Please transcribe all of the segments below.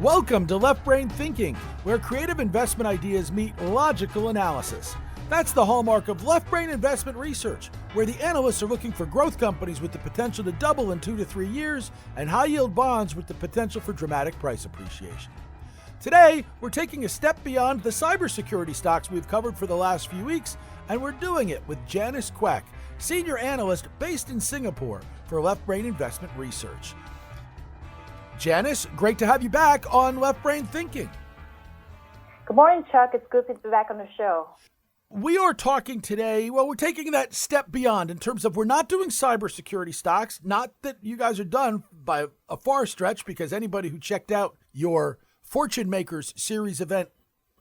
Welcome to Left Brain Thinking, where creative investment ideas meet logical analysis. That's the hallmark of left brain investment research, where the analysts are looking for growth companies with the potential to double in 2 to 3 years and high-yield bonds with the potential for dramatic price appreciation. Today, we're taking a step beyond the cybersecurity stocks we've covered for the last few weeks, and we're doing it with Janice, senior analyst based in Singapore for Left Brain Investment Research. Janice, great to have you back on Left Brain Thinking. Good morning, Chuck. It's good to be back on the show. We are talking today, we're taking that step beyond in terms of we're not doing cybersecurity stocks, not that you guys are done by a far stretch, because anybody who checked out your Fortune Makers series event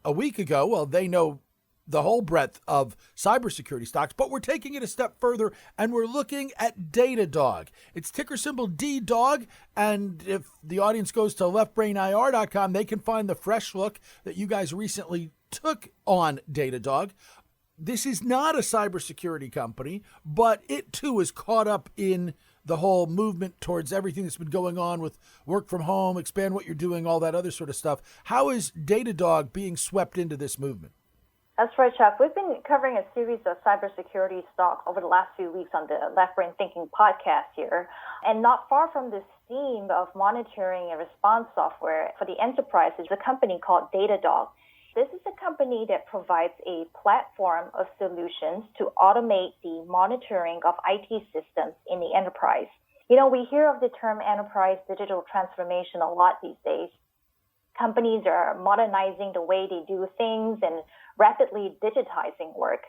a week ago, they know the whole breadth of cybersecurity stocks, but we're taking it a step further and we're looking at DataDog. It's ticker symbol DDOG, and if the audience goes to leftbrainir.com, they can find the fresh look that you guys recently took on DataDog. This is not a cybersecurity company, but it too is caught up in the whole movement towards everything that's been going on with work from home, expand what you're doing, all that other sort of stuff. How is DataDog being swept into this movement? That's right, Chuck. We've been covering a series of cybersecurity stocks over the last few weeks on the Left Brain Thinking podcast here. And not far from this theme of monitoring and response software for the enterprise is a company called DataDog. This is a company that provides a platform of solutions to automate the monitoring of IT systems in the enterprise. You know, we hear of the term enterprise digital transformation a lot these days. Companies are modernizing the way they do things and rapidly digitizing work.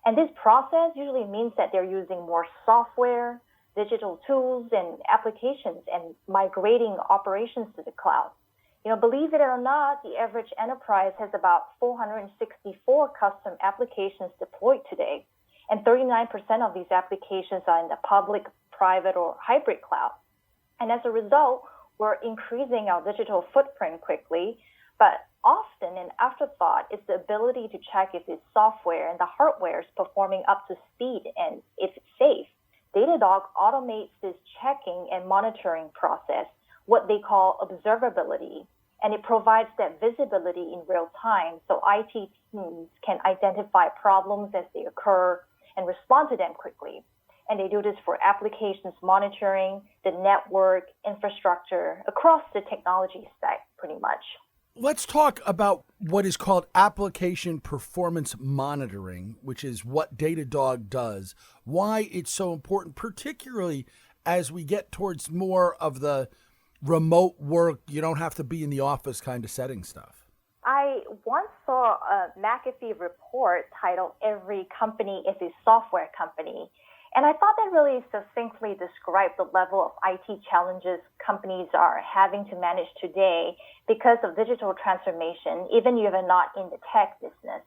And this process usually means that they're using more software, digital tools, and applications and migrating operations to the cloud. You know, believe it or not, the average enterprise has about 464 custom applications deployed today, and 39% of these applications are in the public, private, or hybrid cloud. And as a result, we're increasing our digital footprint quickly, but often an afterthought is the ability to check if the software and the hardware is performing up to speed and if it's safe. DataDog automates this checking and monitoring process, what they call observability, and it provides that visibility in real time so IT teams can identify problems as they occur and respond to them quickly. And they do this for applications monitoring, the network, infrastructure, across the technology stack, pretty much. Let's talk about what is called application performance monitoring, which is what DataDog does, why it's so important, particularly as we get towards more of the remote work, you don't have to be in the office kind of setting stuff. I once saw a McAfee report titled "Every Company is a Software Company." And I thought that really succinctly described the level of IT challenges companies are having to manage today because of digital transformation, even if you're not in the tech business.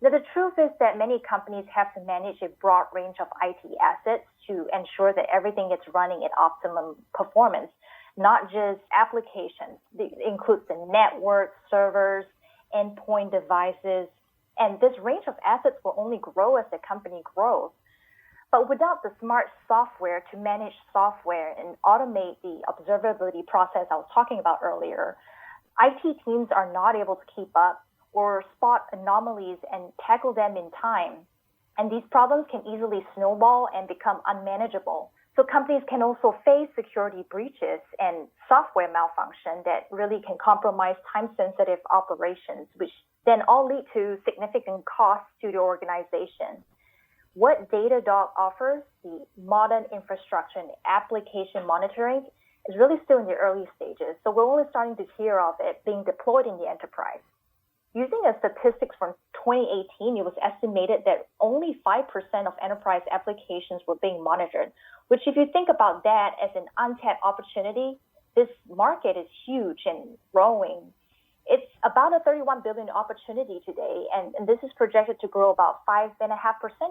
Now, the truth is that many companies have to manage a broad range of IT assets to ensure that everything is running at optimum performance, not just applications. It includes the network, servers, endpoint devices, and this range of assets will only grow as the company grows. But without the smart software to manage software and automate the observability process I was talking about earlier, IT teams are not able to keep up or spot anomalies and tackle them in time. And these problems can easily snowball and become unmanageable. So companies can also face security breaches and software malfunction that really can compromise time-sensitive operations, which then all lead to significant costs to the organization. What DataDog offers, the modern infrastructure and application monitoring, is really still in the early stages. So we're only starting to hear of it being deployed in the enterprise. Using a statistics from 2018, it was estimated that only 5% of enterprise applications were being monitored, which if you think about that as an untapped opportunity, this market is huge and growing. It's about a $31 billion opportunity today, and this is projected to grow about 5.5%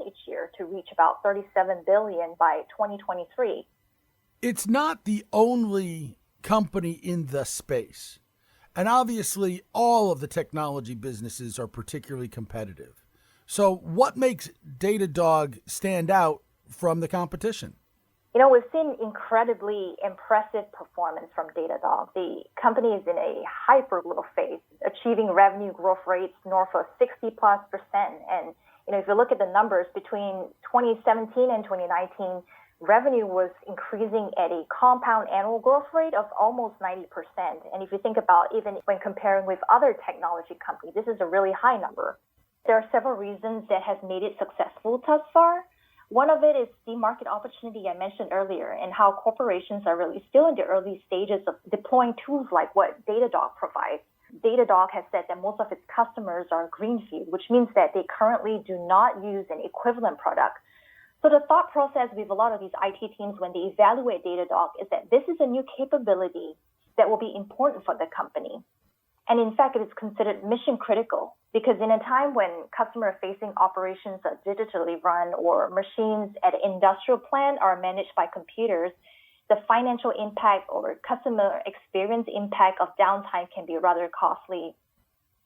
each year to reach about $37 billion by 2023. It's not the only company in the space. And obviously, all of the technology businesses are particularly competitive. So what makes DataDog stand out from the competition? We've seen incredibly impressive performance from DataDog. The company is in a hyper-growth phase, achieving revenue growth rates north of 60+%. And, if you look at the numbers between 2017 and 2019, revenue was increasing at a compound annual growth rate of almost 90%. And if you think about even when comparing with other technology companies, this is a really high number. There are several reasons that has made it successful thus far. One of it is the market opportunity I mentioned earlier and how corporations are really still in the early stages of deploying tools like what DataDog provides. DataDog has said that most of its customers are greenfield, which means that they currently do not use an equivalent product. So the thought process with a lot of these IT teams when they evaluate DataDog is that this is a new capability that will be important for the company. And in fact, it is considered mission critical because in a time when customer-facing operations are digitally run or machines at an industrial plant are managed by computers, the financial impact or customer experience impact of downtime can be rather costly.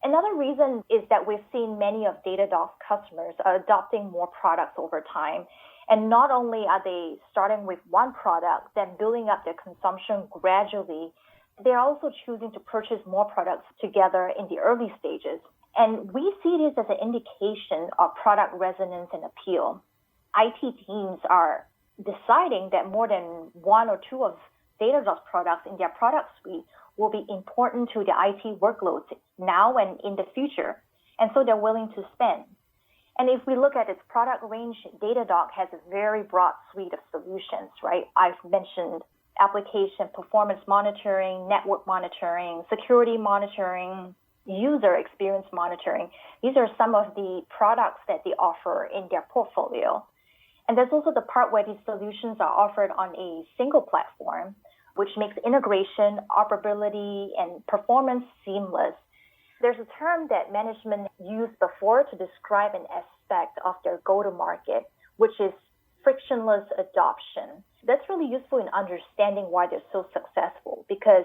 Another reason is that we've seen many of DataDog's customers are adopting more products over time. And not only are they starting with one product, then building up their consumption gradually, they're also choosing to purchase more products together in the early stages. And we see this as an indication of product resonance and appeal. IT teams are deciding that more than one or two of DataDog's products in their product suite will be important to the IT workloads now and in the future. And so they're willing to spend. And if we look at its product range, DataDog has a very broad suite of solutions, right? I've mentioned application performance monitoring, network monitoring, security monitoring, user experience monitoring. These are some of the products that they offer in their portfolio. And there's also the part where these solutions are offered on a single platform, which makes integration, operability, and performance seamless. There's a term that management used before to describe an aspect of their go-to-market, which is frictionless adoption. That's really useful in understanding why they're so successful because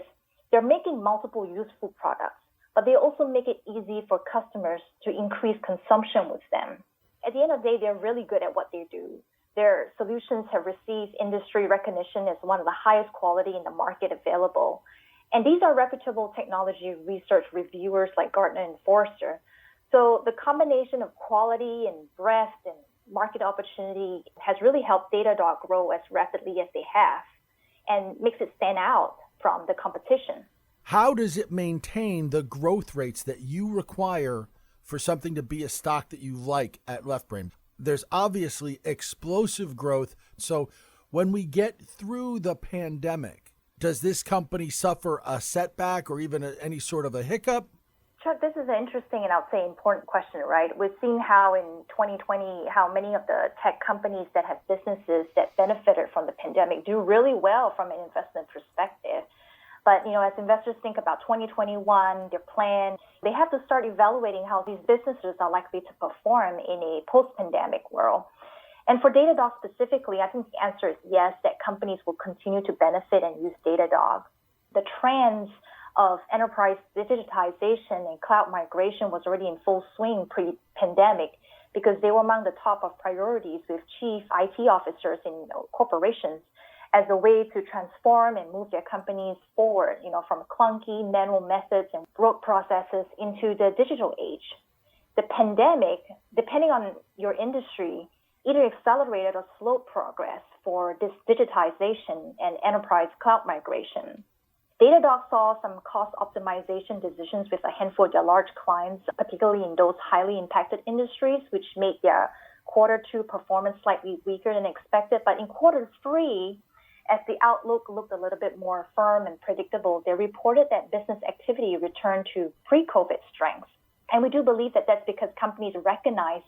they're making multiple useful products, but they also make it easy for customers to increase consumption with them. At the end of the day, they're really good at what they do. Their solutions have received industry recognition as one of the highest quality in the market available. And these are reputable technology research reviewers like Gartner and Forrester. So the combination of quality and breadth and market opportunity has really helped DataDog grow as rapidly as they have and makes it stand out from the competition. How does it maintain the growth rates that you require for something to be a stock that you like at Left Brain? There's obviously explosive growth. So when we get through the pandemic, does this company suffer a setback or even any sort of a hiccup? Chuck, this is an interesting and I would say important question, right? We've seen how in 2020, how many of the tech companies that have businesses that benefited from the pandemic do really well from an investment perspective. But, as investors think about 2021, their plan, they have to start evaluating how these businesses are likely to perform in a post-pandemic world. And for DataDog specifically, I think the answer is yes, that companies will continue to benefit and use DataDog. The trends of enterprise digitization and cloud migration was already in full swing pre-pandemic because they were among the top of priorities with chief IT officers in corporations as a way to transform and move their companies forward, from clunky manual methods and rote processes into the digital age. The pandemic, depending on your industry, either accelerated or slowed progress for this digitization and enterprise cloud migration. DataDog saw some cost optimization decisions with a handful of their large clients, particularly in those highly impacted industries, which made their quarter two performance slightly weaker than expected. But in quarter three, as the outlook looked a little bit more firm and predictable, they reported that business activity returned to pre-COVID strength. And we do believe that that's because companies recognize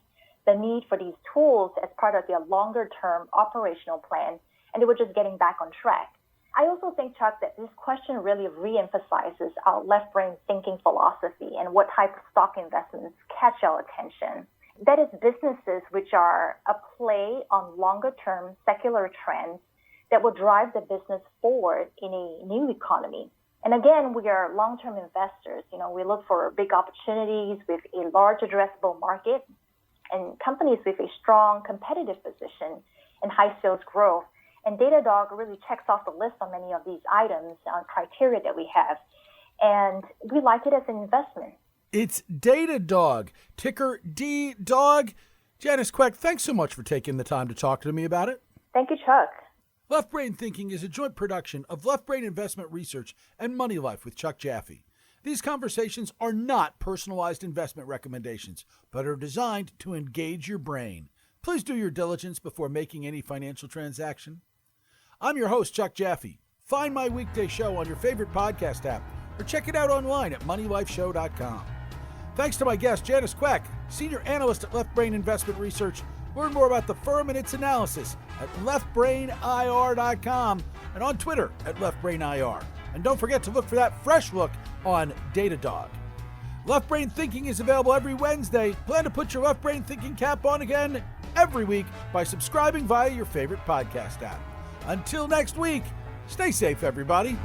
the need for these tools as part of their longer-term operational plan, and they were just getting back on track. I also think, Chuck, that this question really reemphasizes our left brain thinking philosophy and what type of stock investments catch our attention. That is businesses which are a play on longer-term secular trends that will drive the business forward in a new economy. And again, we are long-term investors. We look for big opportunities with a large addressable market and companies with a strong competitive position and high sales growth. And DataDog really checks off the list on many of these items, criteria that we have. And we like it as an investment. It's DataDog, ticker DDOG. Janice Queck, thanks so much for taking the time to talk to me about it. Thank you, Chuck. Left Brain Thinking is a joint production of Left Brain Investment Research and Money Life with Chuck Jaffe. These conversations are not personalized investment recommendations, but are designed to engage your brain. Please do your diligence before making any financial transaction. I'm your host, Chuck Jaffe. Find my weekday show on your favorite podcast app or check it out online at moneylifeshow.com. Thanks to my guest, Janice Queck, Senior Analyst at Left Brain Investment Research. Learn more about the firm and its analysis at leftbrainir.com and on Twitter at leftbrainir. And don't forget to look for that fresh look on DataDog. Left Brain Thinking is available every Wednesday. Plan to put your Left Brain Thinking cap on again every week by subscribing via your favorite podcast app. Until next week, stay safe, everybody.